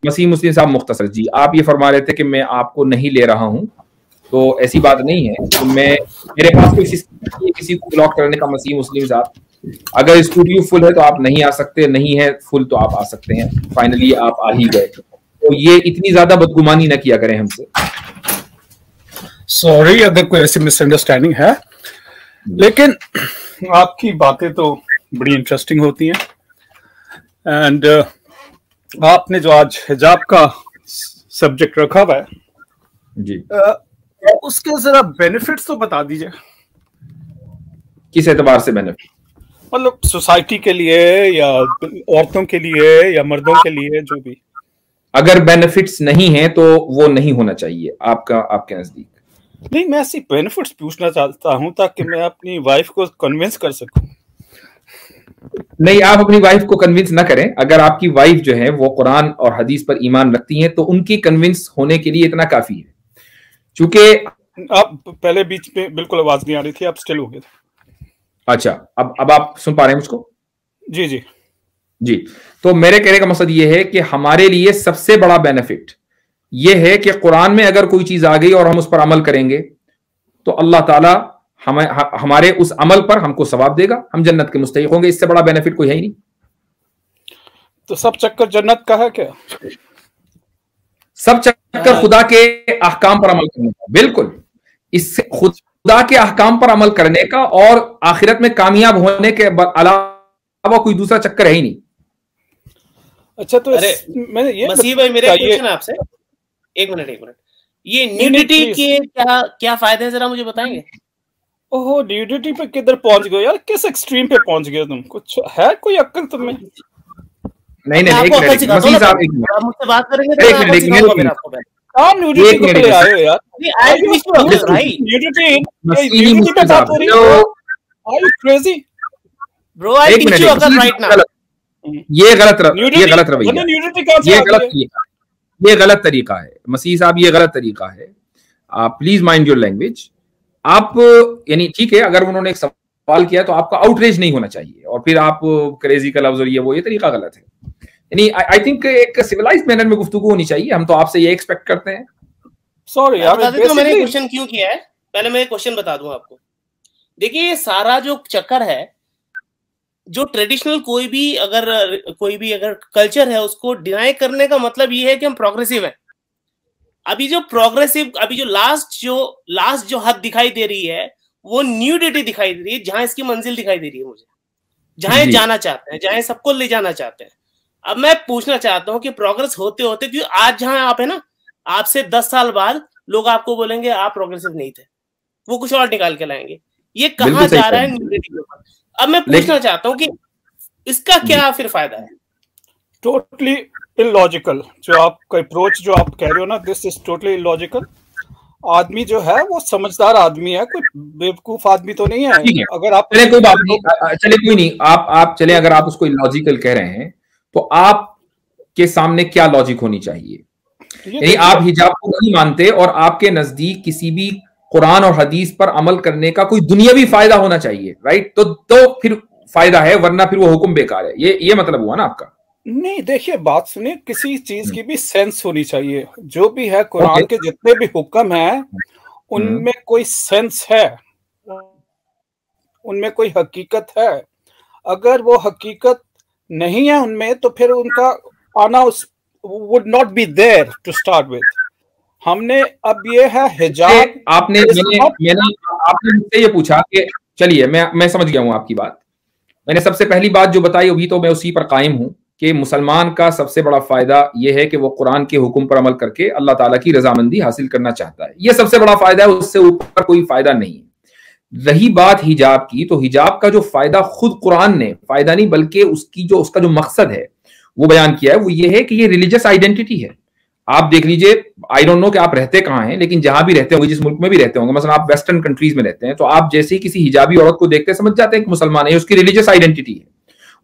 मसीह मुस्लिम साहब मुख्तसर जी, आप ये फरमा रहे थे कि मैं आपको नहीं ले रहा हूं, तो ऐसी बात नहीं है। तो मेरे पास कोई किसी को ब्लॉक करने का मसीह मुस्लिम साहब, अगर स्टूडियो फुल है तो आप नहीं आ सकते, नहीं है फुल तो आप आ सकते हैं। फाइनली आप आ ही गए, तो ये इतनी ज्यादा बदगुमानी न किया करें हमसे। सॉरी अगर कोई ऐसी मिसअंडरस्टैंडिंग है, लेकिन आपकी बातें तो बड़ी इंटरेस्टिंग होती हैं। एंड आपने जो आज हिजाब का सब्जेक्ट रखा हुआ है जी, उसके जरा बेनिफिट्स तो बता दीजिए। किस एतबार से बेनिफिट? मतलब सोसाइटी के लिए या औरतों के लिए या मर्दों के लिए, जो भी। अगर बेनिफिट्स नहीं है तो वो नहीं होना चाहिए आपके नजदीक? नहीं, मैं ऐसी बेनिफिट्स पूछना चाहता हूं ताकि मैं अपनी वाइफ को कन्विंस कर सकूं। नहीं, आप अपनी वाइफ को कन्विंस ना करें। अगर आपकी वाइफ जो है वो कुरान और हदीस पर ईमान रखती हैं तो उनकी कन्विंस होने के लिए इतना काफी है। चूंकि आप पहले बीच में बिल्कुल आवाज नहीं आ रही थी, आप स्टिल हो गए थे। अच्छा, अब आप सुन पा रहे हैं मुझको? जी जी जी। तो मेरे कहने का मकसद ये है कि हमारे लिए सबसे बड़ा बेनिफिट ये है कि कुरान में अगर कोई चीज आ गई और हम उस पर अमल करेंगे तो अल्लाह ताला हमारे उस अमल पर हमको सवाब देगा, हम जन्नत के मुस्तहिक होंगे। इससे बड़ा बेनिफिट कोई है ही नहीं। तो सब चक्कर जन्नत का है क्या? सब चक्कर खुदा के अहकाम पर अमल करने का। बिल्कुल, इससे खुदा के अहकाम पर अमल करने का और आखिरत में कामयाब होने के अलावा कोई दूसरा चक्कर है ही नहीं। अच्छा, तो मैंने ये मसीह भाई, मेरा क्वेश्चन आपसे, एक मिनट, ये न्यूडिटी के क्या फायदे हैं, जरा मुझे बताएंगे? ओहो, न्यूडिटी पे किधर पहुंच गए यार? किस एक्सट्रीम पे पहुंच गए तुम? कुछ है कोई अक्ल तुम्हें? नहीं, एक मिनट मसीह साहब, एक मिनट, आप मुझसे बात करेंगे तो मैं आपको सिखाऊंगा। कहाँ न्यूडिटी को ले आए हो यार? न्यूडिटी पे बात हो रही है। Are you crazy? Bro, I teach you अकल right now. ये गलत रवैया, ये गलत तरीका है मसीह साहब, ये गलत तरीका है। आप प्लीज माइंड योर लैंग्वेज। आप यानी ठीक है, अगर उन्होंने एक सवाल किया तो आपका आउटरेज नहीं होना चाहिए और फिर आप क्रेजी का लफ्ज और ये तरीका गलत है। यानी आई थिंक एक सिविलाइज्ड मैनर में गुफ्तगू होनी चाहिए। हम तो आपसे ये एक्सपेक्ट करते हैं। सॉरी यार, तो मैंने क्वेश्चन क्यों किया है, पहले मैं क्वेश्चन बता दूं आपको। देखिए, ये सारा जो चक्कर है, जो ट्रेडिशनल कोई भी अगर कल्चर है, उसको डिनाई करने का मतलब ये है कि हम प्रोग्रेसिव हैं। अभी जो लास्ट जो हद दिखाई दे रही है वो न्यूडिटी दिखाई दे रही है, जहां इसकी मंजिल दिखाई दे रही है मुझे, जहां ये जाना चाहते हैं, जहां सबको ले जाना चाहते हैं। अब मैं पूछना चाहता हूं कि प्रोग्रेस होते होते, क्योंकि आज जहां आप है ना, आपसे 10 साल बाद लोग आपको बोलेंगे आप प्रोग्रेसिव नहीं थे, वो कुछ और निकाल के लाएंगे। ये कहाँ जा रहा है न्यूडिटी के ऊपर? अब मैं पूछना चाहता हूँ कि इसका क्या फिर फायदा है? टोटली इलॉजिकल जो आपका अप्रोच जो आप कह रहे हो ना, दिस इज टोटली इलॉजिकल। आदमी जो है वो समझदार आदमी है, कोई बेवकूफ आदमी तो नहीं है। अगर आप कोई बात नहीं, चले कोई नहीं, आप चले, अगर आप उसको इलॉजिकल कह रहे हैं तो आप के सामने क्या लॉजिक होनी चाहिए? यानी आप हिजाब को नहीं मानते और आपके नजदीक किसी भी कुरान और हदीस पर अमल करने का कोई दुनियावी फायदा होना चाहिए, राइट? तो फिर फायदा है, वरना फिर वो हुक्म बेकार है। ये मतलब हुआ ना आपका? नहीं, देखिए बात सुनिए, किसी चीज की भी सेंस होनी चाहिए। जो भी है कुरान के जितने भी हुक्म है उनमें कोई सेंस है, उनमें कोई हकीकत है। अगर वो हकीकत नहीं है उनमें तो फिर उनका आना would not be there to start with। हमने अब ये है हिजाब, आपने मुझसे ये पूछा कि चलिए मैं समझ गया हूं आपकी बात। मैंने सबसे पहली बात जो बताई अभी तो मैं उसी पर कायम हूं कि मुसलमान का सबसे बड़ा फायदा यह है कि वो कुरान के हुक्म पर अमल करके अल्लाह ताला की रजामंदी हासिल करना चाहता है। यह सबसे बड़ा फायदा है, उससे ऊपर कोई फायदा नहीं। रही बात हिजाब की, तो हिजाब का जो फायदा खुद कुरान ने फायदा नहीं बल्कि उसका जो मकसद है वो बयान किया है, वो ये है कि ये रिलीजियस आइडेंटिटी है। आप देख लीजिए, आई डोंट नो कि आप रहते कहाँ हैं, लेकिन जहां भी रहते होंगे, जिस मुल्क में भी रहते होंगे, मतलब आप वेस्टर्न कंट्रीज में रहते हैं, तो आप जैसे ही किसी हिजाबी औरत को देखते समझ जाते हैं कि मुसलमान है, उसकी रिलीजियस आइडेंटिटी है।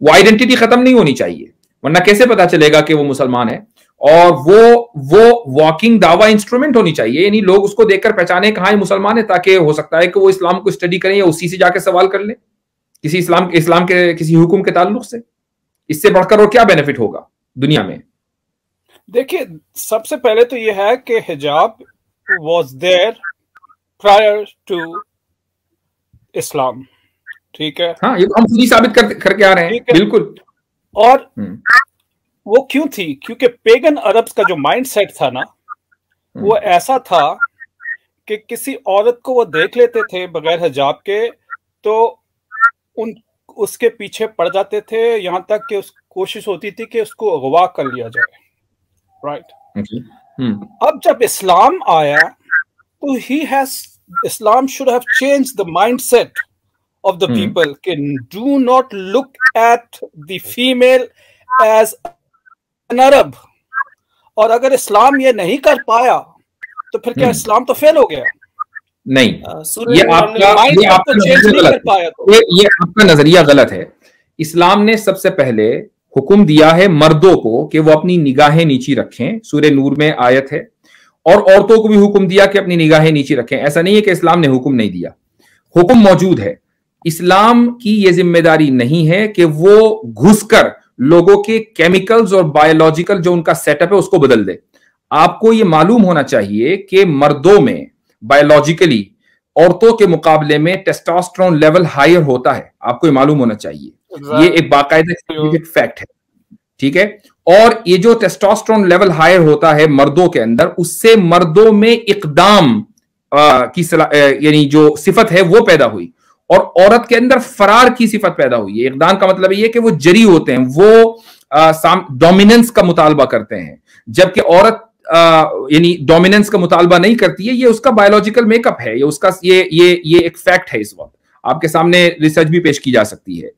वो आइडेंटिटी खत्म नहीं होनी चाहिए, वरना कैसे पता चलेगा कि वो मुसलमान है? और वो वॉकिंग दावा इंस्ट्रूमेंट होनी चाहिए, यानी लोग उसको देखकर पहचाने कहाँ ये मुसलमान है, ताकि हो सकता है कि वो इस्लाम को स्टडी करें या उसी से जाके सवाल कर ले किसी इस्लाम के किसी हुक्म के ताल्लुक से। इससे बढ़कर और क्या बेनिफिट होगा दुनिया में? देखिए, सबसे पहले तो ये है कि हिजाब was there prior to Islam, ठीक है। हाँ, ये तो हम खुद ही साबित करके आ रहे हैं, बिल्कुल। और वो क्यों थी? क्योंकि पेगन अरब्स का जो माइंडसेट था ना, वो ऐसा था कि किसी औरत को वो देख लेते थे बगैर हिजाब के तो उसके पीछे पड़ जाते थे, यहां तक कि उस कोशिश होती थी कि उसको अगवा कर लिया जाए, राइट। अब जब इस्लाम आया तो Islam should have changed the mindset of the people can do not look at the female as an Arab। और अगर इस्लाम ये नहीं कर पाया तो फिर क्या इस्लाम तो फेल हो गया? नहीं, ये आपका नजरिया गलत है। इस्लाम ने सबसे पहले हुक्म दिया है मर्दों को कि वो अपनी निगाहें नीची रखें, सूरह नूर में आयत है, और औरतों को भी हुक्म दिया कि अपनी निगाहें नीची रखें। ऐसा नहीं है कि इस्लाम ने हुक्म नहीं दिया, हुक्म मौजूद है। इस्लाम की यह जिम्मेदारी नहीं है कि वो घुसकर लोगों के केमिकल्स और बायोलॉजिकल जो उनका सेटअप है उसको बदल दे। आपको यह मालूम होना चाहिए कि मर्दों में बायोलॉजिकली औरतों के मुकाबले में टेस्टोस्टेरोन लेवल हायर होता है, आपको ये मालूम होना चाहिए। ये एक बाकायदा साइंटिफिक फैक्ट है, ठीक है। और ये जो टेस्टोस्टेरोन लेवल हायर होता है मर्दों के अंदर, उससे मर्दों में इकदाम की यानी जो सिफत है वो पैदा हुई, और औरत के अंदर फरार की सिफत पैदा हुई है। इकदाम का मतलब ये कि वो जरी होते हैं, वो डोमिनेंस का मुतालबा करते हैं, जबकि औरत यानी डोमिनेंस का मुतालबा नहीं करती है। ये उसका बायोलॉजिकल मेकअप है, ये उसका ये एक फैक्ट है। इस वक्त आपके सामने रिसर्च भी पेश की जा सकती है।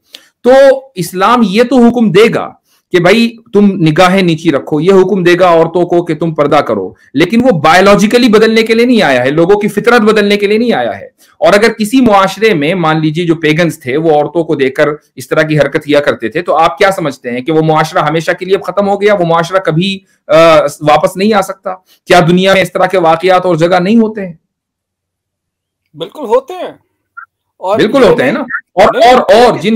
तो इस्लाम ये तो हुक्म देगा कि भाई तुम निगाहें नीची रखो, ये हुक्म देगा औरतों को कि तुम पर्दा करो, लेकिन वो बायोलॉजिकली बदलने के लिए नहीं आया है, लोगों की फितरत बदलने के लिए नहीं आया है। और अगर किसी मुआशरे में मान लीजिए जो पेगन्स थे वो औरतों को देखकर इस तरह की हरकत किया करते थे, तो आप क्या समझते हैं कि वो मुआशरा हमेशा के लिए खत्म हो गया? वो मुआशरा कभी वापस नहीं आ सकता? क्या दुनिया में इस तरह के वाकयात और जगह नहीं होते हैं? बिल्कुल होते हैं, और बिल्कुल होते हैं ना। और जिन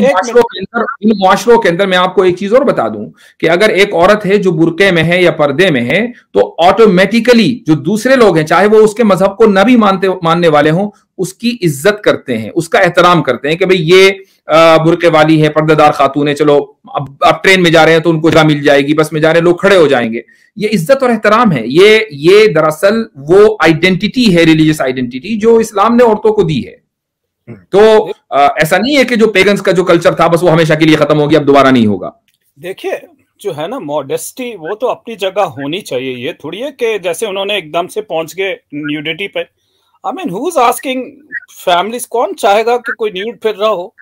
मुआशरों के अंदर मैं आपको एक चीज और बता दूं कि अगर एक औरत है जो बुर्के में है या पर्दे में है, तो ऑटोमेटिकली जो दूसरे लोग हैं, चाहे वो उसके मजहब को न भी मानने वाले हों, उसकी इज्जत करते हैं, उसका एहतराम करते हैं कि भाई ये बुर्के वाली है, पर्देदार खातून है, चलो अब ट्रेन में जा रहे हैं तो उनको जगह मिल जाएगी, बस में जा रहे हैं लोग खड़े हो जाएंगे। ये इज्जत और एहतराम है। ये दरअसल वो आइडेंटिटी है, रिलीजियस आइडेंटिटी, जो इस्लाम ने औरतों को दी है। तो ऐसा नहीं है कि जो पेगन्स का जो कल्चर था बस वो हमेशा के लिए खत्म हो गया, अब दोबारा नहीं होगा। देखिए, जो है ना मॉडेस्टी, वो तो अपनी जगह होनी चाहिए। ये थोड़ी है कि जैसे उन्होंने एकदम से पहुंच गए न्यूडिटी पे। I mean who is asking families, कौन चाहेगा कि कोई न्यूड फिर रहा हो?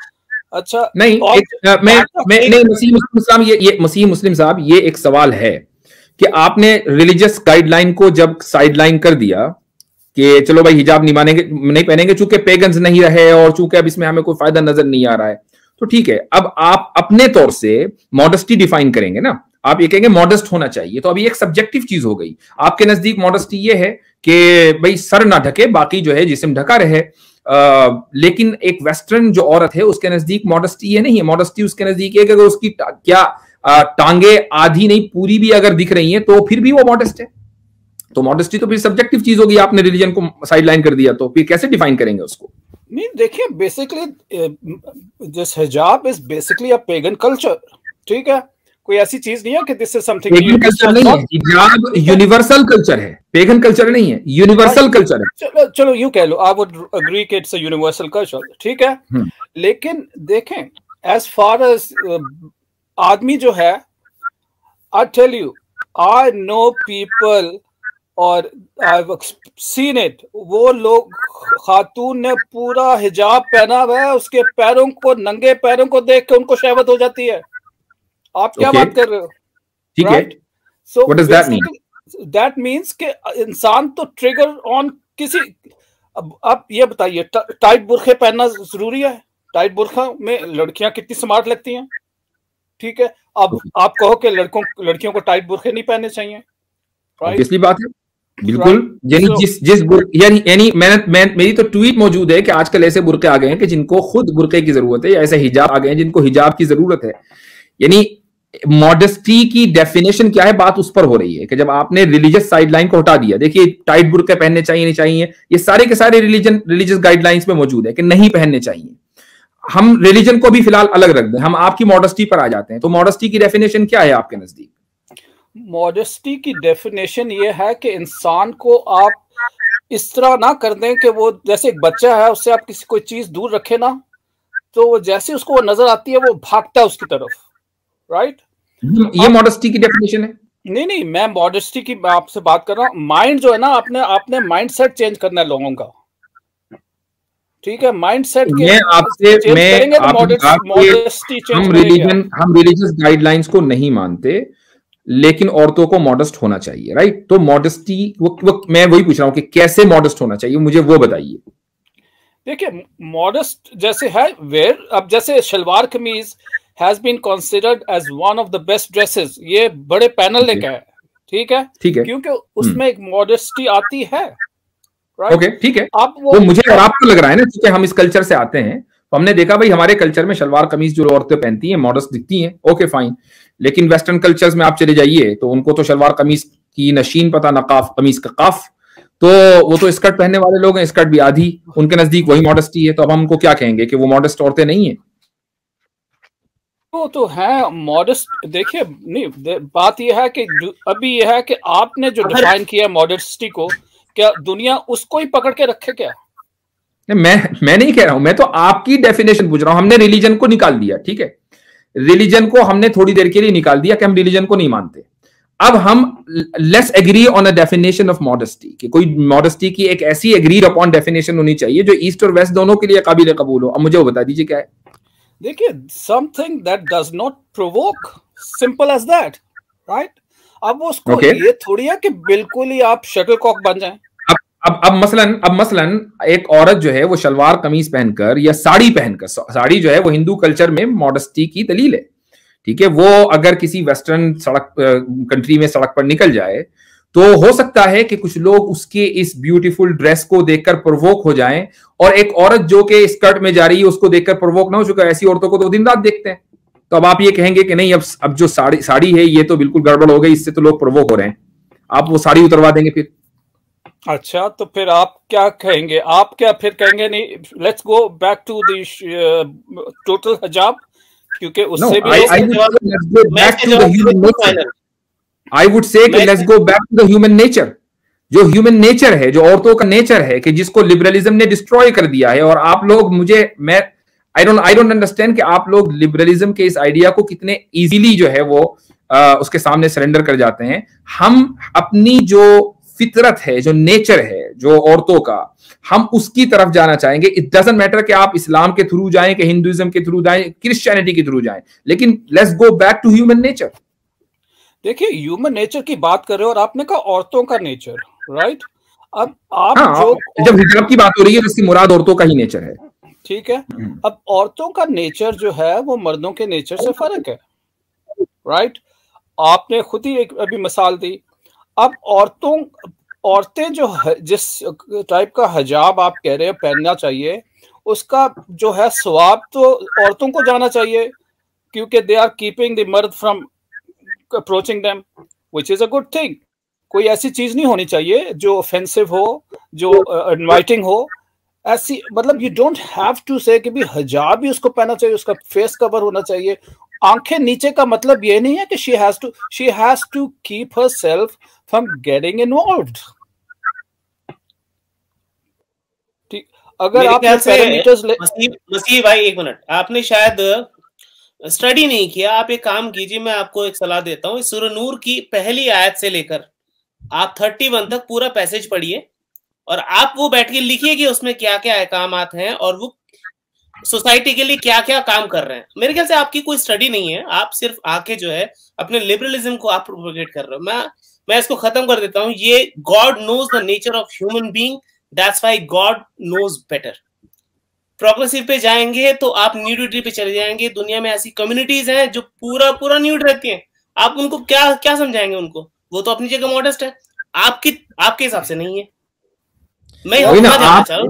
अच्छा नहीं, मसीह मुस्लिम साहब, ये एक सवाल है कि आपने रिलीजियस गाइडलाइन को जब साइडलाइन कर दिया कि चलो भाई हिजाब नहीं पहनेंगे चूंकि पेगन्स नहीं रहे और चूंकि अब इसमें हमें कोई फायदा नजर नहीं आ रहा है, तो ठीक है, अब आप अपने तौर से मॉडेस्टी डिफाइन करेंगे ना, आप ये कहेंगे मॉडेस्ट होना चाहिए, तो अभी एक सब्जेक्टिव चीज हो गई। आपके नजदीक मॉडेस्टी ये है कि भाई सर ना ढके, बाकी जो है जिस्म ढका रहे। लेकिन एक वेस्टर्न जो औरत है उसके नजदीक मॉडेस्टी ये नहीं है। मॉडेस्टी उसके नजदीक है कि अगर उसकी टांगे आधी नहीं पूरी भी अगर दिख रही हैं तो फिर भी वो मॉडेस्ट है। तो मॉडेस्टी तो फिर सब्जेक्टिव चीज होगी, आपने रिलीजन को साइडलाइन कर दिया तो फिर कैसे डिफाइन करेंगे उसको? नहीं, देखिए, बेसिकली दिस हिजाब is basically a pagan culture, ठीक है। कोई ऐसी चीज नहीं है कि this is something pagan culture नहीं है, हिजाब यूनिवर्सल कल्चर है, पेगन कल्चर नहीं है, यूनिवर्सल कल्चर है। चलो यूं कह लो, आई वुड एग्री कि इट्स अ यूनिवर्सल कल्चर, ठीक है। लेकिन देखें, एज फार एज आदमी जो है, I tell you, I know people और आई हैव सीन इट, वो लोग, खातून ने पूरा हिजाब पहना हुआ है, उसके पैरों को, नंगे पैरों को देख के उनको शहवत हो जाती है। आप क्या बात कर रहे हो? ठीक है, so what does that mean? That means कि इंसान तो ट्रिगर ऑन किसी, अब आप ये बताइए, टाइट बुरखे पहनना जरूरी है? टाइट बुरखा में लड़कियां कितनी स्मार्ट लगती हैं, ठीक है। अब आप कहो कि लड़कियों को टाइट बुरखे नहीं पहनने चाहिए, ऑब्वियसली बात है, बिल्कुल। यानी मेरी तो ट्वीट मौजूद है कि आजकल ऐसे बुरके आ गए हैं कि जिनको खुद बुरके की जरूरत है, या ऐसे हिजाब आ गए हैं जिनको हिजाब की जरूरत है। यानी मॉडेस्टी की डेफिनेशन क्या है, बात उस पर हो रही है कि जब आपने रिलीजियस साइडलाइन को हटा दिया, देखिए टाइट बुर्के पहनने चाहिए नहीं चाहिए, ये सारे के सारे रिलीजियस गाइडलाइंस में मौजूद है कि नहीं पहनने चाहिए। हम रिलीजन को भी फिलहाल अलग रख दें, हम आपकी मॉडेस्टी पर आ जाते हैं। तो मॉडेस्टी की डेफिनेशन क्या है आपके नजदीक? मॉडेस्टी की डेफिनेशन ये है कि इंसान को आप इस तरह ना कर दें कि वो जैसे एक बच्चा है, उससे आप किसी कोई चीज दूर रखे ना, तो वो जैसे उसको वो नजर आती है वो भागता है उसकी तरफ, राइट? ये मॉडेस्टी की डेफिनेशन है? नहीं, मैं मॉडेस्टी की आपसे बात कर रहा हूँ। माइंड जो है ना, आपने माइंड सेट चेंज करना है लोगों का, ठीक है? माइंड सेट के मैं आपसे चेंज करेंगे तो मॉडेस्टी चेंज हम रिलीजियस गाइडलाइंस को नहीं मानते, लेकिन औरतों को मॉडेस्ट होना चाहिए, राइट? तो मॉडेस्टी मैं वही पूछ रहा हूं कि कैसे मॉडेस्ट होना चाहिए, मुझे वो बताइए। देखिए, मॉडेस्ट जैसे है वेयर, अब जैसे salwar kameez has been considered as one of the best dresses, ये बड़े पैनल ने कहा है, ठीक है, क्योंकि उसमें एक मॉडेस्टी आती है, ओके, ठीक है। अब वो मुझे और आपको लग रहा है ना, क्योंकि हम इस कल्चर से आते हैं, तो हमने देखा भाई हमारे कल्चर में शलवार कमीज जो औरतें पहनती हैं मॉडेस्ट दिखती हैं, ओके फाइन। लेकिन वेस्टर्न कल्चर्स में आप चले जाइए तो उनको तो शलवार कमीज की नशीन पता ना काफ कमीज का काफ, तो वो तो स्कर्ट पहनने वाले लोग हैं, स्कर्ट भी आधी, उनके नजदीक वही मॉडेस्टी है। तो अब हम उनको क्या कहेंगे कि वो मॉडेस्ट औरतें नहीं है? तो है मॉडेस्ट। देखिए, नहीं, बात यह है कि अभी यह है कि आपने जो डिफाइन किया मॉडेस्टी को, क्या दुनिया उसको ही पकड़ के रखे क्या? मैं नहीं कह रहा हूं, मैं तो आपकी डेफिनेशन पूछ रहा हूं। हमने रिलीजन को निकाल दिया, ठीक है, रिलीजन को हमने थोड़ी देर के लिए निकाल दिया कि हम रिलीजन को नहीं मानते। अब हम let's agree on a definition of modesty, कि कोई मॉडेस्टी की एक ऐसी एग्रीड अपॉन डेफिनेशन होनी चाहिए जो ईस्ट और वेस्ट दोनों के लिए काबिल कबूल हो। अब मुझे वो बता दीजिए क्या है। देखिए, something that does not provoke, simple as that, right? अब उसको ये थोड़ी है कि बिल्कुल ही आप शटलकॉक बन जाएं। अब मसलन एक औरत जो है वो शलवार कमीज पहनकर या साड़ी पहनकर, साड़ी जो है वो हिंदू कल्चर में मॉडेस्टी की दलील है, ठीक है, वो अगर किसी वेस्टर्न सड़क कंट्री में सड़क पर निकल जाए तो हो सकता है कि कुछ लोग उसके इस ब्यूटीफुल ड्रेस को देखकर प्रोवोक हो जाएं, और एक औरत जो कि स्कर्ट में जा रही है उसको देखकर प्रोवोक ना हो चुका। ऐसी औरतों को तो दिन रात देखते हैं। तो अब आप ये कहेंगे कि नहीं, अब जो साड़ी है ये तो बिल्कुल गड़बड़ हो गई, इससे तो लोग प्रोवोक हो रहे हैं, आप वो साड़ी उतरवा देंगे फिर? अच्छा, तो फिर आप क्या कहेंगे? आप क्या फिर कहेंगे नहीं, let's go back to the total हिजाब, क्योंकि उससे भी I would say let's go back to the human nature. जो ह्यूमन नेचर है, जो औरतों का नेचर है, कि जिसको लिबरलिज्म ने डिस्ट्रॉय कर दिया है। और आप लोग आई डोंट अंडरस्टैंड कि आप लोग लिबरलिज्म के इस आइडिया को कितने इजीली जो है वो उसके सामने सरेंडर कर जाते हैं। हम अपनी जो फितरत है, जो नेचर है जो औरतों का, हम उसकी तरफ जाना चाहेंगे। इट डजंट मैटर कि आप इस्लाम के थ्रू जाएं, कि हिंदुइज्म के थ्रू जाएं, क्रिश्चियनिटी के थ्रू जाएं, लेकिन let's go back to human nature. देखिए, ह्यूमन नेचर की बात कर रहे हो और आपने कहा औरतों का नेचर, राइट? अब आप जब हिजाब की बात हो रही है तो इसकी मुराद औरतों का ही नेचर है, ठीक है। अब औरतों का नेचर जो है वो मर्दों के नेचर से फर्क है, राइट? आपने खुद ही एक अभी मिसाल दी। अब औरतें जो जिस टाइप का हिजाब आप कह रहे हो पहनना चाहिए, उसका जो है सवाब तो औरतों को जाना चाहिए, क्योंकि दे आर कीपिंग द मर्द from approaching them, which is a good thing. कोई ऐसी चीज नहीं होनी चाहिए जो ऑफेंसिव हो, जो इनवाइटिंग हो। ऐसी मतलब you don't have to say कि भी हिजाब भी उसको पहनना चाहिए, उसका फेस कवर होना चाहिए, आंखें नीचे का मतलब ये नहीं है कि she has to keep herself from getting involved. ठीक, अगर आप पैरामीटर्स मसीह भाई एक मिनट, आपने शायद स्टडी नहीं किया। आप एक काम कीजिए, मैं आपको एक सलाह देता हूँ। सूरह नूर की पहली आयत से लेकर आप 31 तक पूरा पैसेज पढ़िए, और आप वो बैठ के लिखिए कि उसमें क्या क्या अहकामात हैं और वो सोसाइटी के लिए क्या क्या काम कर रहे हैं। मेरे ख्याल से आपकी कोई स्टडी नहीं है, आप सिर्फ आके जो है अपने लिबरलिज्म को आप प्रोपेगेट कर रहे हो। मैं इसको खत्म कर देता हूँ। ये God knows the nature of human being, that's why God knows better. Progressive पे जाएंगे तो आप न्यूडिटी पे चले जाएंगे। दुनिया में ऐसी कम्युनिटीज हैं जो पूरा न्यूड रहती हैं, आप उनको क्या समझाएंगे? उनको वो तो अपनी जगह मॉडेस्ट है, आपके हिसाब से नहीं है। मैं